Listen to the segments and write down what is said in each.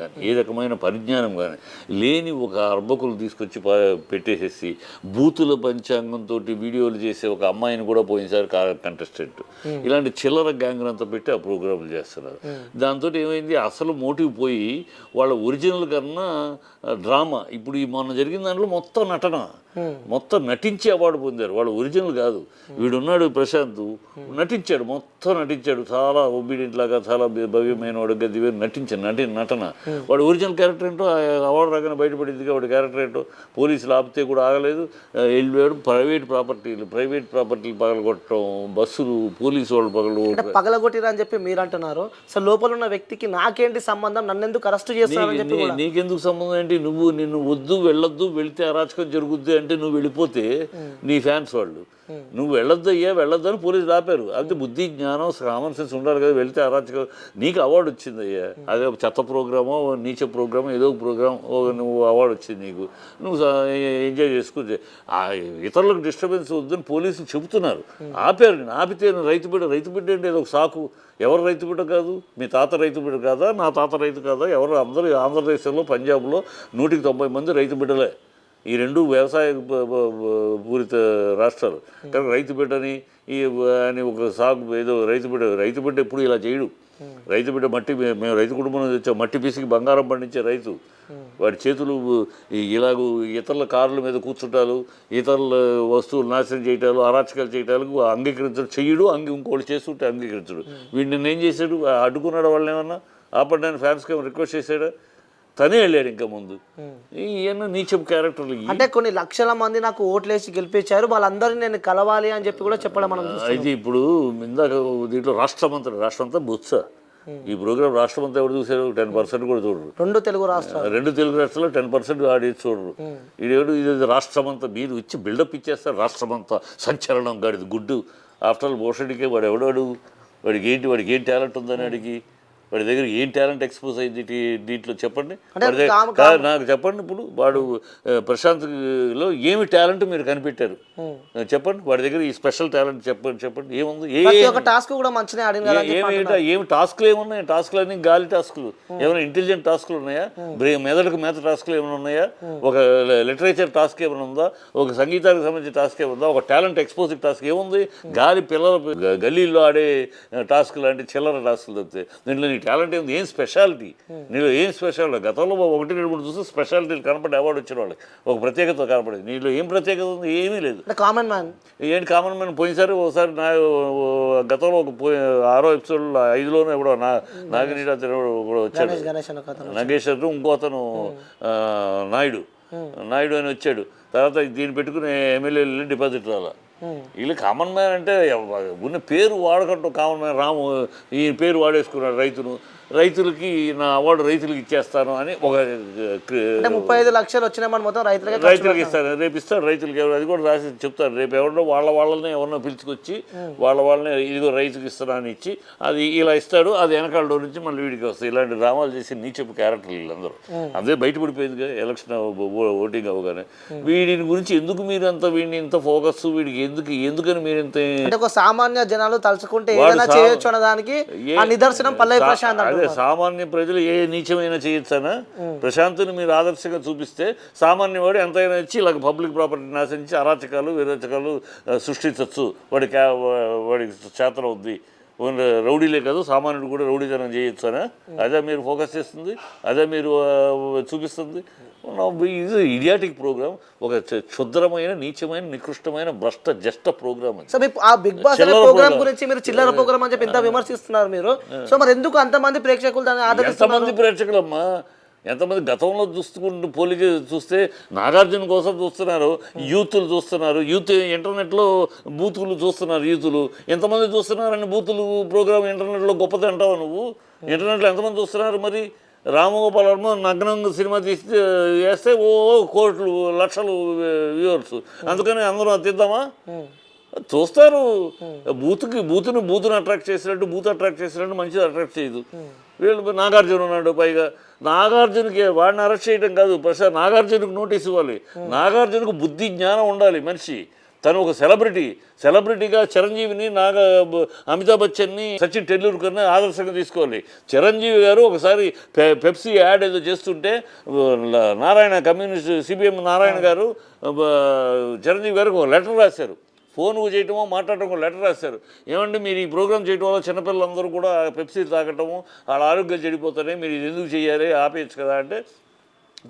కానీ ఏ రకమైన పరిజ్ఞానం కానీ లేని ఒక అర్భకులు తీసుకొచ్చి పెట్టేసేసి బూతుల పంచాంగంతో వీడియోలు చేసే ఒక అమ్మాయిని కూడా పోయినసారి కంటెస్టెంట్ ఇలాంటి చిల్లర గ్యాంగ్ అంతా పెట్టి ఆ ప్రోగ్రాంలు చేస్తున్నారు. దాంతో ఏమైంది, అసలు మోటివ్ పోయి వాళ్ళ ఒరిజినల్ కన్నా డ్రామా. ఇప్పుడు ఈ మొన్న జరిగిన దాంట్లో మొత్తం నటన, మొత్తం నటించి అవార్డు పొందారు. వాళ్ళు ఒరిజినల్ కాదు. వీడున్నాడు ప్రశాంత్, నటించాడు, మొత్తం నటించాడు, చాలా ఒబీడియంట్ లాగా, చాలా భవ్యమైన వాడు గదివే నటన. వాడు ఒరిజినల్ క్యారెక్టర్ ఏంటో అవార్డు రాగానే బయటపడింది. వాడి క్యారెక్టర్ ఏంటో పోలీసులు ఆపితే కూడా ఆగలేదు, వెళ్ళిపోయాడు. ప్రైవేట్ ప్రాపర్టీలు పగలగొట్టడం, బస్సులు పోలీసు వాళ్ళు పగలగొట్టిరా అని చెప్పి మీరు అంటున్నారు. అసలు లోపల ఉన్న వ్యక్తికి నాకేంటి సంబంధం, నన్ను ఎందుకు అరెస్ట్ చేస్తారని చెప్పి నీకెందుకు సంబంధం ఏంటి? నిన్ను వద్దు, వెళ్ళొద్దు, వెళితే అరాచకం జరుగుద్ది అంటే నువ్వు వెళ్ళిపోతే నీ ఫ్యాన్స్ వాళ్ళు నువ్వు వెళ్ళొద్దు అని పోలీసులు ఆపారు. అంటే బుద్ధి జ్ఞానం కామన్ సెన్స్ ఉండాలి కదా. వెళితే అరాచకం. నీకు అవార్డు వచ్చింది అయ్యా, అదే చెత్త ప్రోగ్రామో నీచ ప్రోగ్రామో ఏదో ఒక ప్రోగ్రామ్ నువ్వు అవార్డు వచ్చింది నీకు, నువ్వు ఎంజాయ్ చేసుకుంటే ఇతరులకు డిస్టర్బెన్స్ వద్దని పోలీసులు చెబుతున్నారు. ఆపారు. నేను ఆపితే రైతు బిడ్డ అంటే ఏదో ఒక సాకు. ఎవరు రైతు బిడ్డ కాదు? మీ తాత రైతు బిడ్డ కాదా? నా తాత రైతు కాదా? ఎవరు? అందరూ ఆంధ్రదేశంలో పంజాబ్లో 190 మంది రైతు బిడ్డలే. ఈ రెండు వ్యవసాయ పూరిత రాష్ట్రాలు. కానీ రైతు బిడ్డని అని ఒక సాగు ఏదో రైతు బిడ్డ ఎప్పుడు ఇలా చేయడు. రైతు బిడ్డ మేము రైతు కుటుంబం వచ్చాం, మట్టి పీసికి బంగారం పండించే రైతు. వాడి చేతులు ఇలాగూ ఇతరుల కార్ల మీద కూర్చుంటాలు, ఇతరుల వస్తువులు నాశనం చేయటాలు, అరాచకాలు చేయటాలకు అంగీకరించడు. చెయ్యడు, ఇంకోటి చేస్తుంటే అంగీకరించడు. వీడిని ఏం చేశాడు? అడ్డుకున్నాడు. వాళ్ళని ఏమన్నా ఆపడానికి ఫ్యాన్స్కి ఏమైనా రిక్వెస్ట్ చేశాడా? తనే వెళ్ళాడు ఇంకా ముందు. ఈయన నీచం క్యారెక్టర్లు. అంటే కొన్ని లక్షల మంది నాకు ఓట్లేసి గెలిపించారు, వాళ్ళందరినీ నేను కలవాలి అని చెప్పి కూడా చెప్పడం మనం. అయితే ఇప్పుడు ఇందాక దీంట్లో రాష్ట్రం అంతా బుత్స. ఈ ప్రోగ్రామ్ రాష్ట్రం అంతా ఎవరు చూసారు? 10% కూడా చూడరు. రెండు తెలుగు రాష్ట్రాల్లో 10% ఆడియన్స్ చూడరు. ఇది రాష్ట్రం అంతా మీరు ఇచ్చి బిల్డప్ ఇచ్చేస్తారు. రాష్ట్రం అంతా సంచలనం గాడిది గుడ్డు. ఆఫ్టర్ ఆల్ భూషణికే వాడు వాడికి ఏం టాలెంట్ ఉందని అడిగి వాడి దగ్గర ఏం టాలెంట్ ఎక్స్పోజ్ అయింది దీంట్లో చెప్పండి. నాకు చెప్పండి. ఇప్పుడు వాడు ప్రశాంత్లో ఏమి టాలెంట్ మీరు కనిపెట్టారు చెప్పండి. వాడి దగ్గర ఈ స్పెషల్ టాలెంట్ చెప్పండి ఏముంది? ఏమి టాస్క్లు ఏమున్నాయి? టాస్క్లు అన్నీ గాలి టాస్కులు. ఏమైనా ఇంటెలిజెంట్ టాస్క్లు ఉన్నాయా? మెదడుకు మేత టాస్క్లు ఏమైనా ఉన్నాయా? ఒక లిటరేచర్ టాస్క్ ఏమైనా ఉందా? ఒక సంగీతానికి సంబంధించిన టాస్క్ ఏముందా? ఒక టాలెంట్ ఎక్స్పోజింగ్ టాస్క్ ఏముంది? గాలి పిల్లల గల్లీల్లో ఆడే టాస్క్ లాంటి చిల్లర టాస్కులు తప్పితే దీంట్లో టాలెంట్ ఏంది? ఏం స్పెషాలిటీ నీలో? ఏం స్పెషాలిటీ? గతంలో 1-2 చూస్తే స్పెషాలిటీలు కనపడి అవార్డు వచ్చిన వాళ్ళకి ఒక ప్రత్యేకత కనపడేది. నీలో ఏం ప్రత్యేకత ఉంది? ఏమీ లేదు. కామన్ మ్యాన్ పోయినసారి ఒకసారి గతంలో ఒక 6వ ఎపిసోడ్లో 5లోనే ఎవడో నాగినీడు అతను కూడా వచ్చాడు. నగేశ్వర్ ఇంకో అతను నాయుడు అని వచ్చాడు. తర్వాత దీన్ని పెట్టుకుని ఎమ్మెల్యేలు డిపాజిట్ రాలా. వీళ్ళు కామన్ మ్యాన్ అంటే ఉన్న పేరు వాడకంటూ కామన్ మ్యాన్ రాము ఈ పేరు వాడేసుకున్నాడు. రైతులకి నా అవార్డు రైతులకు ఇచ్చేస్తాను అని ఒక 35 లక్షలు వచ్చినామని మొత్తం రైతులకు ఇస్తాను, రేపు ఇస్తాడు రైతులకి. అది కూడా రాసి చెప్తారు. రేపు ఎవరినో వాళ్ళని ఎవరినో పిలుచుకొచ్చి వాళ్ళని ఇదిగో రైతుకి ఇస్తాను అని ఇచ్చి అది ఇలా ఇస్తాడు. అది వెనకాల డోర్ నుంచి మళ్ళీ వీడికి వస్తాయి. ఇలాంటి డ్రామాలు చేసి నీచపు క్యారెక్టర్లు వీళ్ళందరూ. అదే బయటపడిపోయిందిగా ఎలక్షన్ ఓటింగ్ అవగానే. వీడిని గురించి ఎందుకు మీరు వీడిని ఇంత ఫోకస్? వీడికి ఎందుకని మీరు ఇంత సామాన్య జనాలు తలుచుకుంటే ఏదైనా చేయొచ్చు అన్నదానికి నిదర్శనం పల్లవి ప్రశాంత్. అదే సామాన్య ప్రజలు ఏ నీచమైనా చేయొచ్చనా? ప్రశాంత్ని మీరు ఆదర్శంగా చూపిస్తే సామాన్యవాడు ఎంతైనా ఇచ్చి ఇలాగ పబ్లిక్ ప్రాపర్టీ నాశించి అరాచకాలు విరాచకాలు సృష్టించవచ్చు. వాడికి చేతన ఉంది. రౌడీలే కాదు, సామాన్యుడు కూడా రౌడీతనం చేయొచ్చు అనా? అదే మీరు ఫోకస్ చేస్తుంది, అదే మీరు చూపిస్తుంది. ఇది ఇడియాటిక్ ప్రోగ్రామ్, ఒక క్షుద్రమైన నీచమైన నికృష్టమైన just program. Bigg Boss program గురించి మీరు చిల్లర ప్రోగ్రామ్ అని చెప్పి ఇంత విమర్శిస్తున్నారు మీరు. సో మరి ఎందుకు అంతమంది ప్రేక్షకులు దాన్ని ఆదరిస్తున్నారు? ఎంతమంది ప్రేక్షకులమ్మా, ఎంతమంది గతంలో పోలిక చూస్తే నాగార్జున కోసం చూస్తున్నారు, యూత్లు చూస్తున్నారు, ఇంటర్నెట్లో బూతులు చూస్తున్నారు యూతులు. ఎంతమంది చూస్తున్నారని బూతులు ప్రోగ్రామ్ ఇంటర్నెట్లో గొప్పది అంటావు నువ్వు? ఇంటర్నెట్లో ఎంతమంది చూస్తున్నారు? మరి రామగోపాల్ వర్మ నగ్నంగా సినిమా వేస్తే కోట్లు లక్షలు వ్యూవర్స్. అందుకని అందరూ తీద్దామా? చూస్తారు. బూతుని అట్రాక్ట్ చేసినట్టు మంచిది అట్రాక్ట్ చేయదు. వీళ్ళు నాగార్జున ఉన్నాడు, పైగా నాగార్జునకి వాడిని అరెస్ట్ చేయడం కాదు, నాగార్జునకు నోటీస్ ఇవ్వాలి. నాగార్జునకు బుద్ధి జ్ఞానం ఉండాలి. మనిషి తను ఒక సెలబ్రిటీగా చిరంజీవిని అమితాబ్ బచ్చన్ని సచిన్ టెండూల్కర్ని ఆదర్శంగా తీసుకోవాలి. చిరంజీవి గారు ఒకసారి పెప్సీ యాడ్ ఏదో చేస్తుంటే నారాయణ కమ్యూనిస్ట్ సిపిఎం నారాయణ గారు చిరంజీవి గారికి ఒక లెటర్ రాశారు. ఫోన్ చేయటమో మాట్లాడటమో లెటర్ రాశారు. ఏమంటే మీరు ఈ ప్రోగ్రామ్ చేయడం వల్ల చిన్నపిల్లలందరూ కూడా పెప్సీ తాగటము వాళ్ళ ఆరోగ్యాలు చెడిపోతాయి, మీరు ఇది ఎందుకు చేయాలి, ఆపేయచ్చు కదా అంటే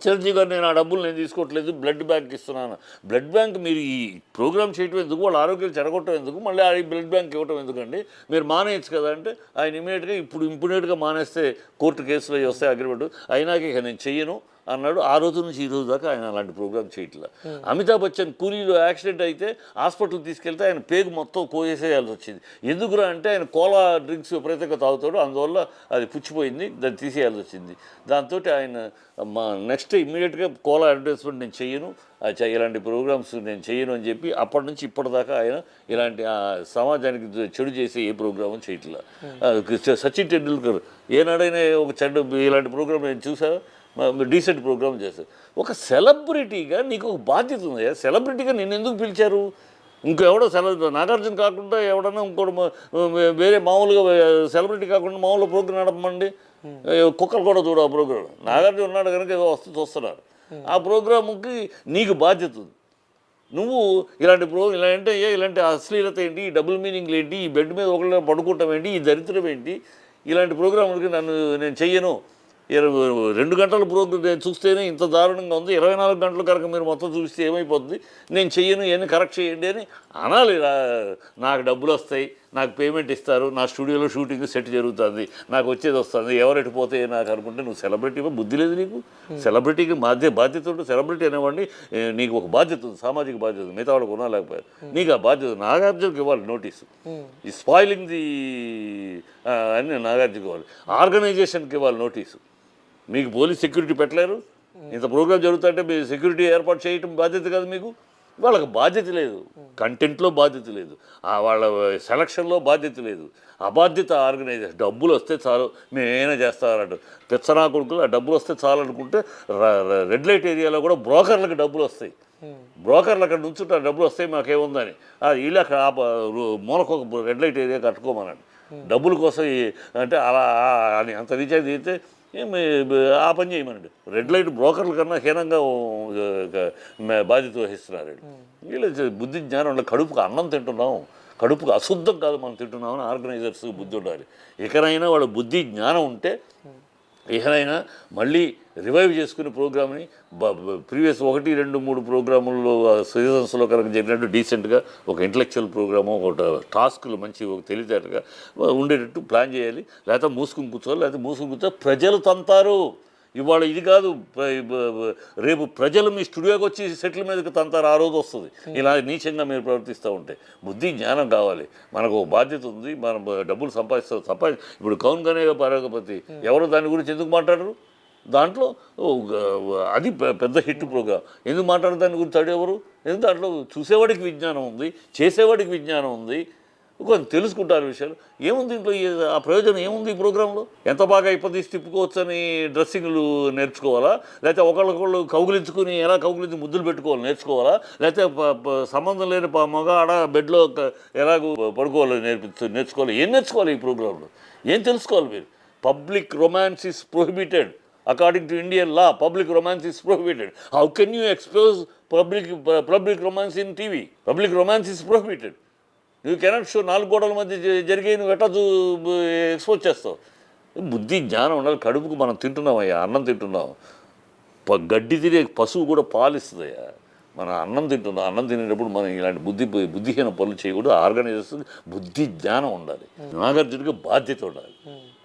చిరంజీవి గారు నేను ఆ డబ్బులు నేను తీసుకోవట్లేదు, బ్లడ్ బ్యాంక్ ఇస్తున్నాను. బ్లడ్ బ్యాంక్ మీరు ఈ ప్రోగ్రామ్ చేయటం ఎందుకు, వాళ్ళ ఆరోగ్యాలు చెడగొట్టడం ఎందుకు, మళ్ళీ ఆ బ్లడ్ బ్యాంక్ ఇవ్వటం ఎందుకండి, మీరు మానేయచ్చు కదా అంటే ఆయన ఇమీడియట్గా మానేస్తే కోర్టు కేసులు అవి వస్తాయి అగ్రిమెంట్ అయినాక ఇక నేను చెయ్యను అన్నాడు. ఆ రోజు నుంచి ఈ రోజు దాకా ఆయన అలాంటి ప్రోగ్రామ్ చేయట్లా. అమితాబ్ బచ్చన్ పూరిలో యాక్సిడెంట్ అయితే హాస్పిటల్ తీసుకెళ్తే ఆయన పేగు మొత్తం కోసేయాల్సి వచ్చింది. ఎందుకురా అంటే ఆయన కోలా డ్రింక్స్ విపరీతంగా తాగుతాడు, అందువల్ల అది పుచ్చిపోయింది, దాన్ని తీసేయాల్సి వచ్చింది. దాంతో ఆయన నెక్స్ట్ ఇమ్మీడియట్గా కోలా అడ్వర్టైజ్మెంట్ నేను చెయ్యను, ఇలాంటి ప్రోగ్రామ్స్ నేను చెయ్యను అని చెప్పి అప్పటి నుంచి ఇప్పటిదాకా ఆయన ఇలాంటి సమాజానికి చెడు చేసే ఏ ప్రోగ్రాము చేయట్లా. సచిన్ టెండూల్కర్ ఏనాడైనా ఒక చెడు ఇలాంటి ప్రోగ్రామ్ నేను చూసాను, డీసెంట్ ప్రోగ్రామ్ చేశారు. ఒక సెలబ్రిటీగా నీకు ఒక బాధ్యత ఉంది. సెలబ్రిటీగా నిన్ను ఎందుకు పిలిచారు? ఇంకెవడో నాగార్జున కాకుండా ఎవడన్నా ఇంకోటి వేరే మామూలుగా సెలబ్రిటీ కాకుండా మామూలుగా ప్రోగ్రామ్ నడపమండి. కుక్కలు కూడా చూడు ఆ ప్రోగ్రామ్. నాగార్జున ఉన్నాడు కనుక ఏదో చూస్తున్నారు. ఆ ప్రోగ్రాముకి నీకు బాధ్యత ఉంది. నువ్వు ఇలాంటి అశ్లీలత ఏంటి, ఈ డబుల్ మీనింగ్లు ఏంటి, ఈ బెడ్ మీద ఒకళ్ళు పడుకుంటాం ఏంటి, ఈ దరిద్రం ఏంటి, ఇలాంటి ప్రోగ్రాములకి నేను చెయ్యను. 2 గంటల ప్రోగ్రామ్ నేను చూస్తేనే ఇంత దారుణంగా ఉంది, 24 గంటల కనుక మీరు మొత్తం చూస్తే ఏమైపోతుంది, నేను చెయ్యను, ఇవన్నీ కరెక్ట్ చేయండి అని అనాలి. నాకు డబ్బులు వస్తాయి, నాకు పేమెంట్ ఇస్తారు, నా స్టూడియోలో షూటింగ్ సెట్ జరుగుతుంది, నాకు వచ్చేది వస్తుంది, ఎవరెటు పోతే నాకు అనుకుంటే నువ్వు సెలబ్రిటీ బుద్ధి లేదు నీకు. సెలబ్రిటీకి బాధ్యత ఉంటుంది. సెలబ్రిటీ అనేవాడిని నీకు ఒక బాధ్యత ఉంది, సామాజిక బాధ్యత, మిగతా వాళ్ళకు ఉన్నా లేకపోయారు నీకు ఆ బాధ్యత. నాగార్జునకి ఇవ్వాలి నోటీసు, ఈ స్పాయిలింగ్ ది అని నాగార్జునకి ఇవ్వాలి. ఆర్గనైజేషన్కి ఇవ్వాలి నోటీసు. మీకు పోలీస్ సెక్యూరిటీ పెట్టలేరు, ఇంత ప్రోగ్రామ్ జరుగుతుంటే మీరు సెక్యూరిటీ ఏర్పాటు చేయటం బాధ్యత కాదు మీకు. వాళ్ళకి బాధ్యత లేదు, కంటెంట్లో బాధ్యత లేదు, వాళ్ళ సెలక్షన్లో బాధ్యత లేదు. అబాధ్యత ఆర్గనైజేషన్. డబ్బులు వస్తే చాలు మేము ఏమైనా చేస్తారంట పెచ్చనా కొడుకులు. ఆ డబ్బులు వస్తే చాలు అనుకుంటే రెడ్ లైట్ ఏరియాలో కూడా బ్రోకర్లకు డబ్బులు వస్తాయి. బ్రోకర్లు అక్కడ నుంచుంటే డబ్బులు వస్తాయి మాకేముందని వీళ్ళు అక్కడ మూలకు ఒక రెడ్ లైట్ ఏరియా కట్టుకోమన్నాడు డబ్బుల కోసం. అంటే అలా అని అంత రీఛార్జ్ అయితే ఆ పని చేయమనండి. రెడ్ లైట్ బ్రోకర్ల కన్నా హీనంగా బాధ్యత వహిస్తున్నారు వీళ్ళు. బుద్ధి జ్ఞానం, కడుపుకు అన్నం తింటున్నాం, కడుపుకు అశుద్ధం కాదు మనం తింటున్నామని ఆర్గనైజర్స్ బుద్ధి ఉండాలి. ఇకనైనా వాళ్ళ బుద్ధి జ్ఞానం ఉంటే ఇకనైనా మళ్ళీ రివైవ్ చేసుకునే ప్రోగ్రామ్ని ప్రీవియస్ 1, 2, 3 ప్రోగ్రాముల్లో సీజన్స్లో కనుక జరిగినట్టు డీసెంట్గా ఒక ఇంటలెక్చువల్ ప్రోగ్రాము, ఒక టాస్క్లు మంచి ఒక తెలివితేటగా ఉండేటట్టు ప్లాన్ చేయాలి. లేకపోతే మూసుకుని కూర్చోవాలి. లేకపోతే మూసుకుని కూర్చో ప్రజలు తంతారు. ఇవాళ ఇది కాదు, రేపు ప్రజలు మీ స్టూడియోకి వచ్చి సెటిల్ మీదకి తంతారు. ఆ రోజు వస్తుంది ఇలా నీచంగా మీరు ప్రవర్తిస్తూ ఉంటే. బుద్ధి జ్ఞానం కావాలి. మనకు బాధ్యత ఉంది, మనం డబ్బులు ఇప్పుడు కౌన్ గనే పరగపతి ఎవరు దాని గురించి ఎందుకు మాట్లాడరు? దాంట్లో అది పెద్ద హిట్ ప్రోగ్రామ్. ఎందుకు మాట్లాడరు దాని గురించి? ఎవరు? ఎందుకు దాంట్లో చూసేవాడికి విజ్ఞానం ఉంది, చేసేవాడికి విజ్ఞానం ఉంది, కొంచెం తెలుసుకుంటారు విషయాలు. ఏముంది దీంట్లో? ఆ ప్రయోజనం ఏముంది ఈ ప్రోగ్రాంలో? ఎంత బాగా ఇప్పదీసి తిప్పుకోవచ్చు అని డ్రెస్సింగ్లు నేర్చుకోవాలా? లేకపోతే ఒకళ్ళొకళ్ళు కౌగులించుకుని ఎలా కౌగులించి ముద్దులు పెట్టుకోవాలి నేర్చుకోవాలా? లేకపోతే సంబంధం లేని మగ ఆడ బెడ్లో ఎలాగో పడుకోవాలి నేర్చుకోవాలి? ఏం నేర్చుకోవాలి ఈ ప్రోగ్రాంలో? ఏం తెలుసుకోవాలి మీరు? Public romance is prohibited. According to Indian law, public romance is prohibited. How can you expose public romance in TV? Public romance is prohibited. You cannot show 4 గోడల మధ్య జరిగే నువ్వు ఎట్లా ఎక్స్పోజ్ చేస్తావు? బుద్ధి జ్ఞానం ఉండాలి. కడుపుకు మనం తింటున్నామయ్యా, అన్నం తింటున్నాం. గడ్డి తినే పశువు కూడా పాలిస్తుందయ్యా. మనం అన్నం తింటున్నాం. అన్నం తినేటప్పుడు మనం ఇలాంటి బుద్ధిహీన పనులు చేయకూడదు. ఆర్గనైజర్స్ బుద్ధి జ్ఞానం ఉండాలి. నాగార్జునకి బాధ్యత ఉండాలి.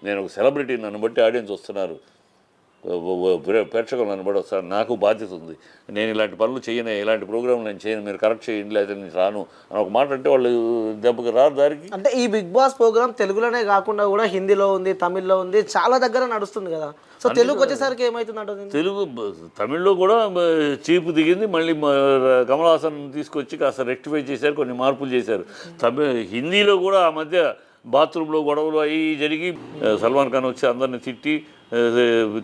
నేను ఒక సెలబ్రిటీ, నన్ను బట్టి ఆడియన్స్ వస్తున్నారు, ప్రేక్షకులు నన్ను బట్టి వస్తారు, నాకు బాధ్యత ఉంది. నేను ఇలాంటి పనులు చేయను, ఇలాంటి ప్రోగ్రాంలు నేను చేయను, మీరు కరెక్ట్ చేయండి లేదా నేను రాను అని ఒక మాట అంటే వాళ్ళు దెబ్బకి రారు దారికి. అంటే ఈ బిగ్ బాస్ ప్రోగ్రామ్ తెలుగులోనే కాకుండా కూడా హిందీలో ఉంది, తమిళ్లో ఉంది, చాలా దగ్గర నడుస్తుంది కదా. సో తెలుగు వచ్చేసరికి ఏమవుతుంది? తెలుగు తమిళ్లో కూడా చీపు దిగింది. మళ్ళీ కమల్ హాసన్ తీసుకొచ్చి కాస్త రెక్టిఫై చేశారు, కొన్ని మార్పులు చేశారు. హిందీలో కూడా ఆ మధ్య బాత్రూంలో గొడవలు అవి జరిగి సల్మాన్ ఖాన్ వచ్చి అందరిని తిట్టి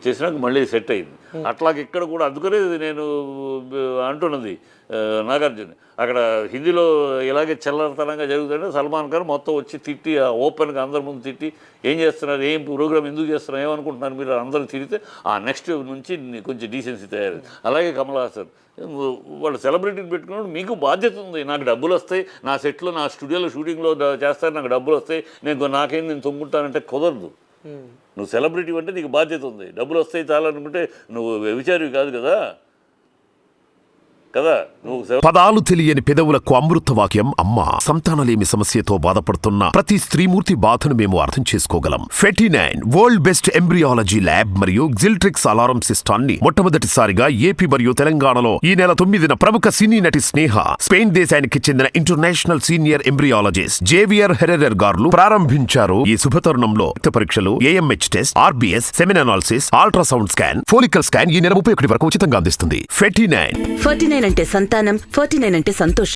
చేసినాక మళ్ళీ సెట్ అయింది. అట్లాగే ఇక్కడ కూడా అందుకనే నేను అంటున్నది నాగార్జున అక్కడ హిందీలో ఇలాగే చల్లతనంగా జరుగుతుంటే సల్మాన్ ఖాన్ మొత్తం వచ్చి తిట్టి ఓపెన్గా అందరి ముందు తిట్టి ఏం చేస్తున్నారు, ఏం ప్రోగ్రామ్ ఎందుకు చేస్తున్నారు, ఏమనుకుంటున్నారు మీరు అందరూ తిరిగితే ఆ నెక్స్ట్ నుంచి కొంచెం డీసెన్సీ తయారైంది. అలాగే కమల్ హాసన్ వాళ్ళు సెలబ్రిటీని పెట్టుకున్నప్పుడు మీకు బాధ్యత ఉంది. నాకు డబ్బులు వస్తాయి, నా సెట్లో నా స్టూడియోలో షూటింగ్లో చేస్తారు, నాకు డబ్బులు వస్తాయి, నాకేం నేను తొంగుంటానంటే కుదరదు. నువ్వు సెలబ్రిటీ అంటే నీకు బాధ్యత ఉంది. డబ్బులు వస్తాయి చాలనుకుంటే నువ్వు వ్యభిచారివి కాదు కదా నువ్వు పదాలు తెలియని పెదవులకు అమృత వాక్యం అమ్మ. సంతానలేమి సమస్యతో బాధపడుతున్న ప్రతి స్త్రీమూర్తి బాధను మేము అర్థం చేసుకోగలం. 49 వరల్డ్ బెస్ట్ ఎంబ్రియాలజీ ల్యాబ్ మరియు జిల్ట్రిక్స్ అలారం సిస్టాన్ని మొట్టమొదటిసారిగా ఏపీ మరియు తెలంగాణలో ఈ నెల 9న ప్రముఖ సినీ నటి స్నేహ, స్పెయిన్ దేశానికి చెందిన international senior embryologist Javier Herrera గారు ప్రారంభించారు. ఈ శుభతరుణంలో రక్త పరీక్షలు, AMH test, RBS, semen analysis, ultrasound scan, follicle scan ఈ నెల 31 వరకు ఉచితంగా అందిస్తుంది. 49 49 అంటే సంతానం, 49 అంటే సంతోషం.